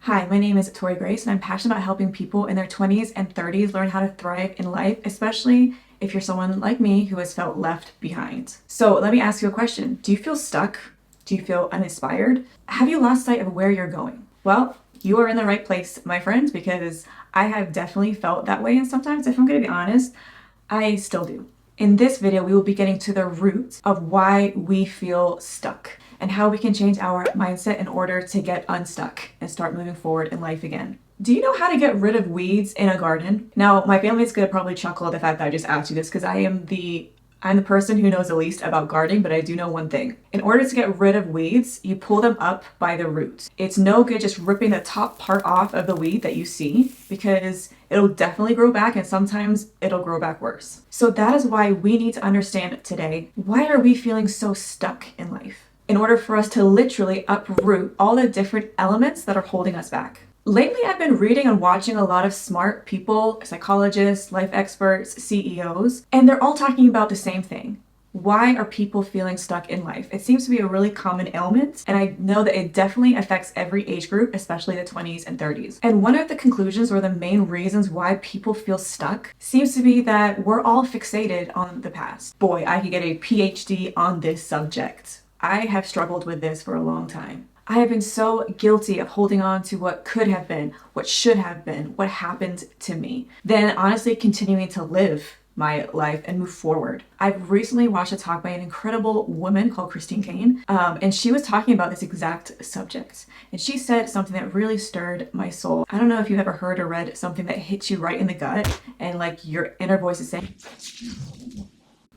Hi, my name is Tori Grace, and I'm passionate about helping people in their 20s and 30s learn how to thrive in life, especially if you're someone like me who has felt left behind. So let me ask you a question. Do you feel stuck? Do you feel uninspired? Have you lost sight of where you're going? Well, you are in the right place, my friends, because I have definitely felt that way, and sometimes, if I'm going to be honest, I still do. In this video, we will be getting to the root of why we feel stuck and how we can change our mindset in order to get unstuck and start moving forward in life again. Do you know how to get rid of weeds in a garden? Now, my family's gonna probably chuckle at the fact that I just asked you this because I'm the person who knows the least about gardening, but I do know one thing. In order to get rid of weeds, you pull them up by the roots. It's no good just ripping the top part off of the weed that you see because it'll definitely grow back and sometimes it'll grow back worse. So that is why we need to understand today, why are we feeling so stuck in life? In order for us to literally uproot all the different elements that are holding us back. Lately, I've been reading and watching a lot of smart people, psychologists, life experts, CEOs, and they're all talking about the same thing. Why are people feeling stuck in life? It seems to be a really common ailment, and I know that it definitely affects every age group, especially the 20s and 30s. And one of the conclusions or the main reasons why people feel stuck seems to be that we're all fixated on the past. Boy, I could get a PhD on this subject. I have struggled with this for a long time. I have been so guilty of holding on to what could have been, what should have been, what happened to me, then honestly continuing to live my life and move forward. I've recently watched a talk by an incredible woman called Christine Kane, and she was talking about this exact subject. And she said something that really stirred my soul. I don't know if you've ever heard or read something that hits you right in the gut and like your inner voice is saying,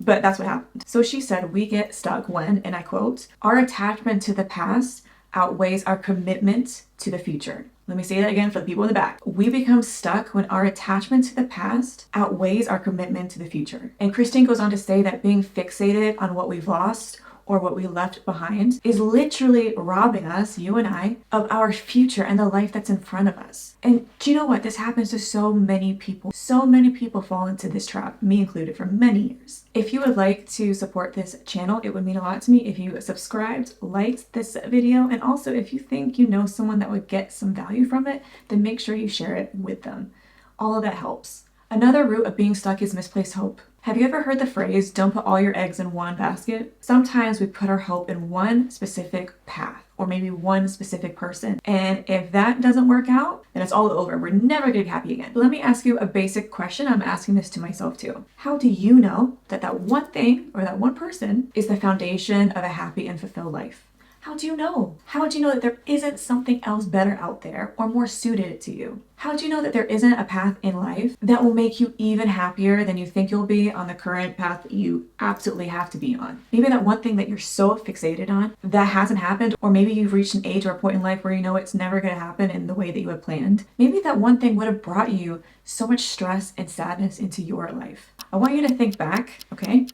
but that's what happened. So she said, we get stuck when, and I quote, our attachment to the past outweighs our commitment to the future. Let me say that again for the people in the back. We become stuck when our attachment to the past outweighs our commitment to the future. And Christine goes on to say that being fixated on what we've lost or what we left behind is literally robbing us, you and I, of our future and the life that's in front of us. And do you know what? This happens to so many people. So many people fall into this trap, me included, for many years. If you would like to support this channel, it would mean a lot to me if you subscribed, liked this video, and also if you think you know someone that would get some value from it, then make sure you share it with them. All of that helps. Another root of being stuck is misplaced hope. Have you ever heard the phrase, don't put all your eggs in one basket? Sometimes we put our hope in one specific path or maybe one specific person. And if that doesn't work out, then it's all over. We're never gonna be happy again. But let me ask you a basic question. I'm asking this to myself too. How do you know that that one thing or that one person is the foundation of a happy and fulfilled life? How do you know? How do you know that there isn't something else better out there or more suited to you? How do you know that there isn't a path in life that will make you even happier than you think you'll be on the current path that you absolutely have to be on? Maybe that one thing that you're so fixated on that hasn't happened, or maybe you've reached an age or a point in life where you know it's never going to happen in the way that you had planned. Maybe that one thing would have brought you so much stress and sadness into your life. I want you to think back, okay?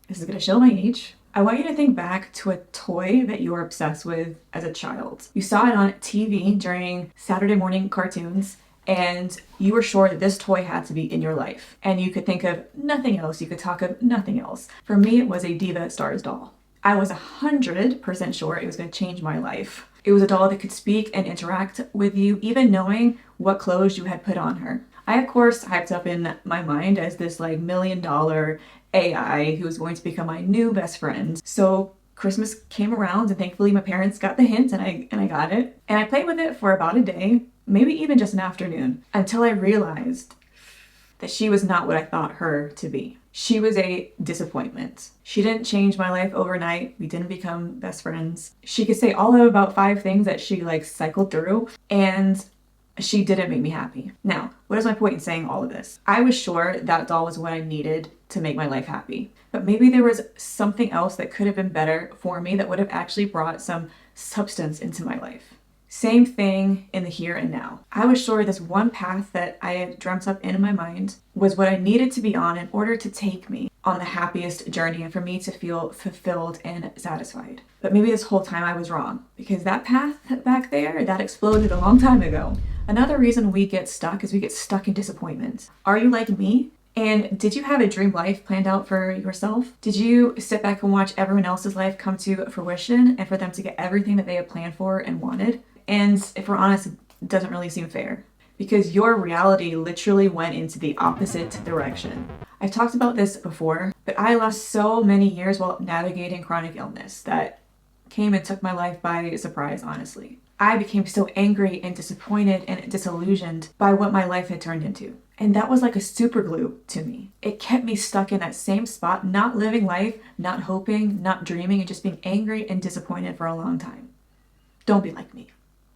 This is going to show my age. I want you to think back to a toy that you were obsessed with as a child. You saw it on TV during Saturday morning cartoons, and you were sure that this toy had to be in your life. And you could think of nothing else. You could talk of nothing else. For me, it was a Diva Stars doll. I was 100% sure it was going to change my life. It was a doll that could speak and interact with you, even knowing what clothes you had put on her. I, of course, hyped up in my mind as this like $1 million AI who was going to become my new best friend. So Christmas came around and thankfully my parents got the hint and I got it. And I played with it for about a day, maybe even just an afternoon, until I realized that she was not what I thought her to be. She was a disappointment. She didn't change my life overnight. We didn't become best friends. She could say all of about 5 things that she like cycled through, and she didn't make me happy. Now, what is my point in saying all of this? I was sure that doll was what I needed to make my life happy. But maybe there was something else that could have been better for me that would have actually brought some substance into my life. Same thing in the here and now. I was sure this one path that I had dreamt up in my mind was what I needed to be on in order to take me on the happiest journey and for me to feel fulfilled and satisfied. But maybe this whole time I was wrong, because that path back there, that exploded a long time ago. Another reason we get stuck is we get stuck in disappointment. Are you like me? And did you have a dream life planned out for yourself? Did you sit back and watch everyone else's life come to fruition and for them to get everything that they had planned for and wanted? And if we're honest, doesn't really seem fair because your reality literally went into the opposite direction. I've talked about this before, but I lost so many years while navigating chronic illness that came and took my life by surprise, honestly. I became so angry and disappointed and disillusioned by what my life had turned into. And that was like a super glue to me. It kept me stuck in that same spot, not living life, not hoping, not dreaming, and just being angry and disappointed for a long time. Don't be like me.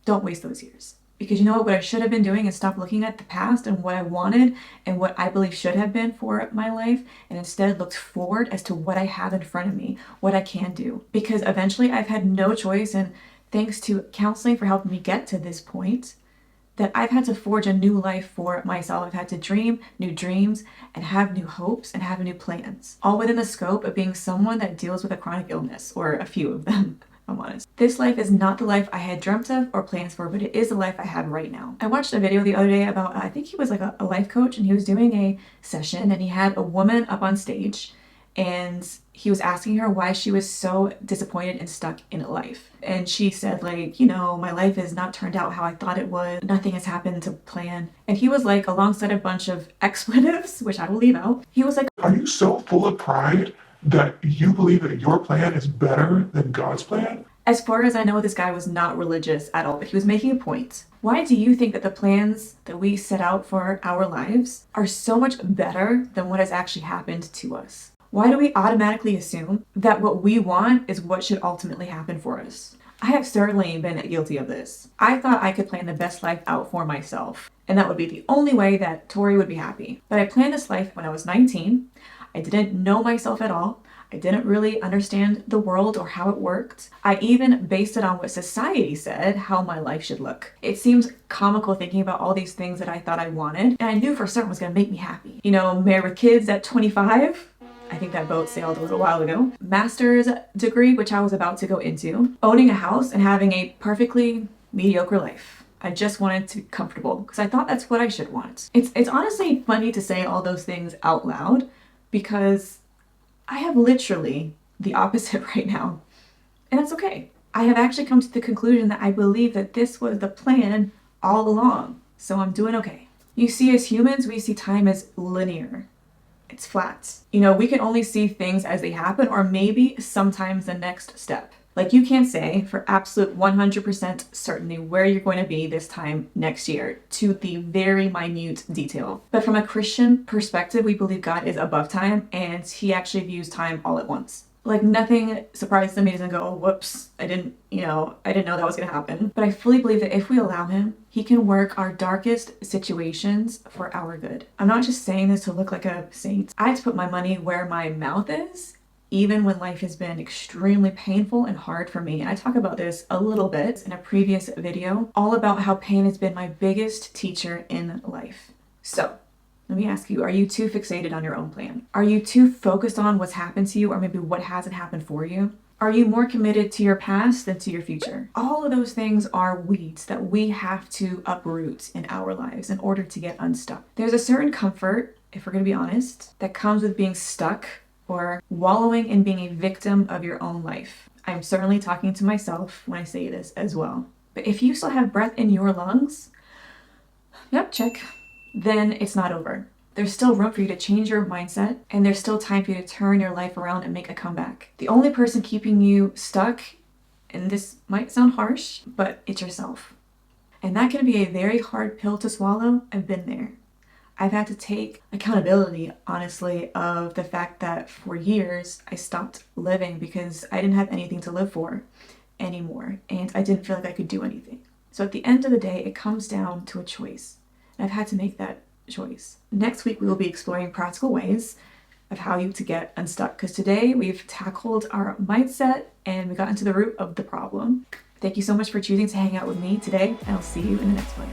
Don't waste those years. Because you know what I should have been doing is stop looking at the past and what I wanted and what I believe should have been for my life, and instead looked forward as to what I have in front of me, what I can do. Because eventually I've had no choice, and thanks to counseling for helping me get to this point, that I've had to forge a new life for myself. I've had to dream new dreams and have new hopes and have new plans, all within the scope of being someone that deals with a chronic illness, or a few of them. I'm honest. This life is not the life I had dreamt of or plans for, but it is the life I have right now. I watched a video the other day about, I think he was like a life coach, and he was doing a session and he had a woman up on stage and he was asking her why she was so disappointed and stuck in life. And she said, like, my life has not turned out how I thought it would. Nothing has happened to plan. And he was like, alongside a bunch of expletives, which I will leave out, he was like, are you so full of pride that you believe that your plan is better than God's plan? As far as I know, this guy was not religious at all, but he was making a point. Why do you think that the plans that we set out for our lives are so much better than what has actually happened to us? Why do we automatically assume that what we want is what should ultimately happen for us? I have certainly been guilty of this. I thought I could plan the best life out for myself, and that would be the only way that Tori would be happy. But I planned this life when I was 19. I didn't know myself at all. I didn't really understand the world or how it worked. I even based it on what society said how my life should look. It seems comical thinking about all these things that I thought I wanted, and I knew for certain was going to make me happy. Married with kids at 25. I think that boat sailed a little while ago. Master's degree, which I was about to go into. Owning a house and having a perfectly mediocre life. I just wanted to be comfortable because I thought that's what I should want. It's honestly funny to say all those things out loud because I have literally the opposite right now. And that's okay. I have actually come to the conclusion that I believe that this was the plan all along. So I'm doing okay. You see, as humans, we see time as linear. It's flat. We can only see things as they happen, or maybe sometimes the next step. Like, you can't say for absolute 100% certainty where you're going to be this time next year to the very minute detail. But from a Christian perspective, we believe God is above time and he actually views time all at once. Like, nothing surprises him. He doesn't go, oh, whoops, I didn't know that was going to happen. But I fully believe that if we allow him, he can work our darkest situations for our good. I'm not just saying this to look like a saint. I have to put my money where my mouth is, even when life has been extremely painful and hard for me. And I talk about this a little bit in a previous video, all about how pain has been my biggest teacher in life. So, let me ask you, are you too fixated on your own plan? Are you too focused on what's happened to you, or maybe what hasn't happened for you? Are you more committed to your past than to your future? All of those things are weeds that we have to uproot in our lives in order to get unstuck. There's a certain comfort, if we're going to be honest, that comes with being stuck or wallowing in being a victim of your own life. I'm certainly talking to myself when I say this as well. But if you still have breath in your lungs, yep, check, then it's not over. There's still room for you to change your mindset, and there's still time for you to turn your life around and make a comeback. The only person keeping you stuck, and this might sound harsh, but it's yourself. And that can be a very hard pill to swallow. I've been there. I've had to take accountability, honestly, of the fact that for years I stopped living because I didn't have anything to live for anymore, and I didn't feel like I could do anything. So at the end of the day, it comes down to a choice. And I've had to make that choice. Next week, we will be exploring practical ways of how to get unstuck, because today we've tackled our mindset and we got into the root of the problem. Thank you so much for choosing to hang out with me today, and I'll see you in the next one.